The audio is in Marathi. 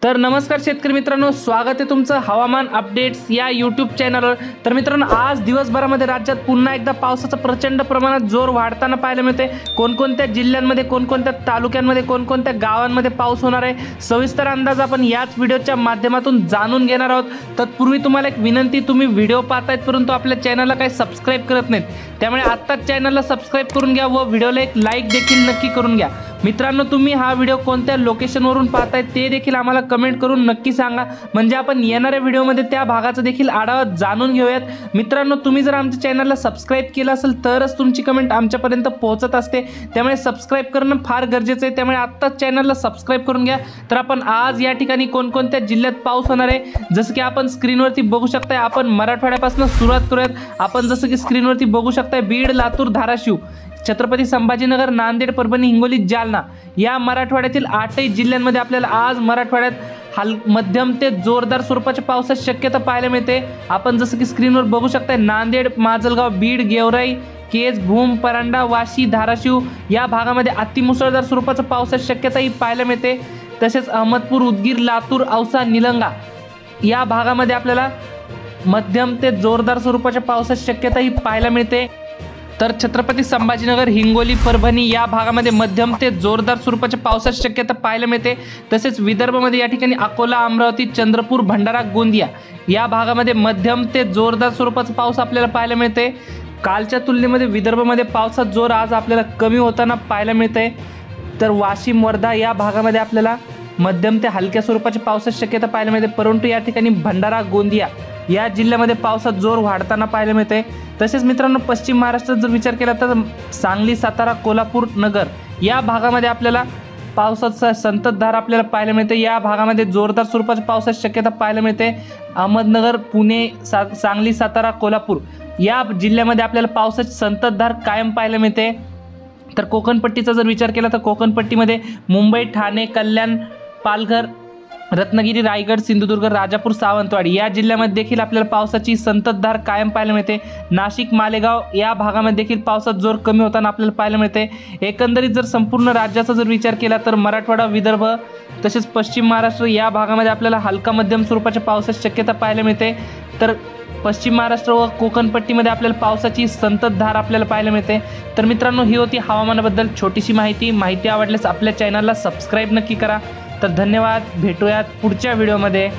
तर नमस्कार शेतकरी मित्रांनो, स्वागत आहे तुमचं हवामान अपडेट्स या यूट्यूब चॅनलवर। तर मित्रांनो, आज दिवसभरामध्ये राज्यात पुन्हा एकदा पावसाचा प्रचंड प्रमाणात जोर वाढताना पाहायला मिळते। कोणकोणत्या जिल्ह्यांमध्ये, कोणकोणत्या तालुक्यांमध्ये, कोणकोणत्या गावांमध्ये पाऊस होणार आहे, सविस्तर अंदाज आपण याच व्हिडिओच्या माध्यमातून जाणून घेणार आहोत। तत्पूर्वी तुम्हाला एक विनंती, तुम्ही व्हिडिओ पाहतायत परंतु आपल्या चॅनलला काही सबस्क्राइब करत नाहीत, त्यामुळे आत्ताच चॅनलला सबस्क्राइब करून घ्या व व्हिडिओला एक लाईक देखील नक्की करून घ्या। मित्रांनो, तुम्ही हा व्हिडिओ कोणत्या लोकेशनवरून पाहताय ते देखील आम्हाला कमेंट करून नक्की सांगा, म्हणजे आपण येणाऱ्या व्हिडिओमध्ये त्या भागाचा देखील आढावा जाणून घेऊयात। मित्रांनो, तुम्ही जर आमच्या चॅनलला सबस्क्राइब केलं असेल तरच तुमची कमेंट आमच्यापर्यंत पोहोचत असते, त्यामुळे सबस्क्राइब करणं फार गरजेचं आहे, त्यामुळे आत्ताच चॅनलला सबस्क्राइब करून घ्या। तर आपण आज या ठिकाणी कोणकोणत्या जिल्ह्यात पाऊस होणार आहे, जसं की आपण स्क्रीनवरती बघू शकताय, आपण मराठवाड्यापासून सुरुवात करूयात। आपण जसं की स्क्रीनवरती बघू शकताय, बीड, लातूर, धाराशिव, छत्रपती संभाजीनगर, नांदेड, परभणी, हिंगोली, जालना या मराठवाड्यातील 8 जिल्ह्यांमध्ये आपल्याला आज मराठवाड्यात मध्यम ते जोरदार स्वरूपाच्या पावसाची शक्यता पाहायला मिळते। आपण जसं की स्क्रीनवर बघू शकताय, नांदेड, माजलगाव, बीड, गेवराई, केज, भूम, परांडा, वाशी, धाराशिव या भागामध्ये अतिमुसळधार स्वरूपाच्या पावसाची शक्यता ही पाहायला मिळते। तसेच अहमदपूर, उदगीर, लातूर, औसा, निलंगा या भागामध्ये आपल्याला मध्यम ते जोरदार स्वरूपाच्या पावसाची शक्यता ही पाहायला मिळते। तर छत्रपती संभाजीनगर, हिंगोली, परभणी या भागामध्ये मध्यम ते जोरदार स्वरूपाच्या पावसाची शक्यता पाहायला मिळते। तसेच विदर्भामध्ये या ठिकाणी अकोला, अमरावती, चंद्रपूर, भंडारा, गोंदिया या भागामध्ये मध्यम ते जोरदार स्वरूपाचा पाऊस आपल्याला पाहायला मिळते। कालच्या तुलनेमध्ये विदर्भामध्ये पावसाचा जोर आज आपल्याला कमी होताना पाहायला मिळते। तर वाशिम, वर्धा या भागामध्ये आपल्याला मध्यम ते हलक्या स्वरूपाची पावसाची शक्यता पाहायला मिळते, परंतु या ठिकाणी भंडारा, गोंदिया या जिल्ह्यामध्ये पावसाचा जोर वाढताना पाहायला मिळते। तसेच मित्रांनो, पश्चिम महाराष्ट्रात जर विचार केला तर सांगली, सातारा, कोल्हापूर, नगर या भागामध्ये आपल्याला पावसाचा संततधार आपल्याला पाहायला मिळते। या भागामध्ये जोरदार स्वरूपाच्या पावसाची शक्यता पाहायला मिळते। अहमदनगर, पुणे, सांगली, सातारा, कोल्हापूर या जिल्ह्यामध्ये आपल्याला पावसाची संततधार कायम पाहायला मिळते। तर कोकणपट्टीचा जर विचार केला तर कोकणपट्टीमध्ये मुंबई, ठाणे, कल्याण, पालघर, रत्नागिरी, रायगड, सिंधुदुर्ग, राजापूर, सावंतवाडी या जिल्ह्यामध्ये देखील आपल्याला पावसाची संततधार कायम पाहायला मिळते। नाशिक, मालेगाव या भागामध्ये देखील पावसाचा जोर कमी होताना आपल्याला पाहायला मिळते। एकंदरीत जर संपूर्ण राज्याचा जर विचार केला तर मराठवाडा, विदर्भ तसेच पश्चिम महाराष्ट्र या भागामध्ये आपल्याला हलका मध्यम स्वरूपाच्या पावसाची शक्यता पाहायला मिळते। तर पश्चिम महाराष्ट्र व कोकणपट्टीमध्ये आपल्याला पावसाची संततधार आपल्याला पाहायला मिळते। तर मित्रांनो, ही होती हवामानाबद्दल छोटीशी माहिती आवडल्यास आपल्या चॅनलला सबस्क्राईब नक्की करा। तर धन्यवाद, भेटूयात पुढच्या व्हिडिओमध्ये।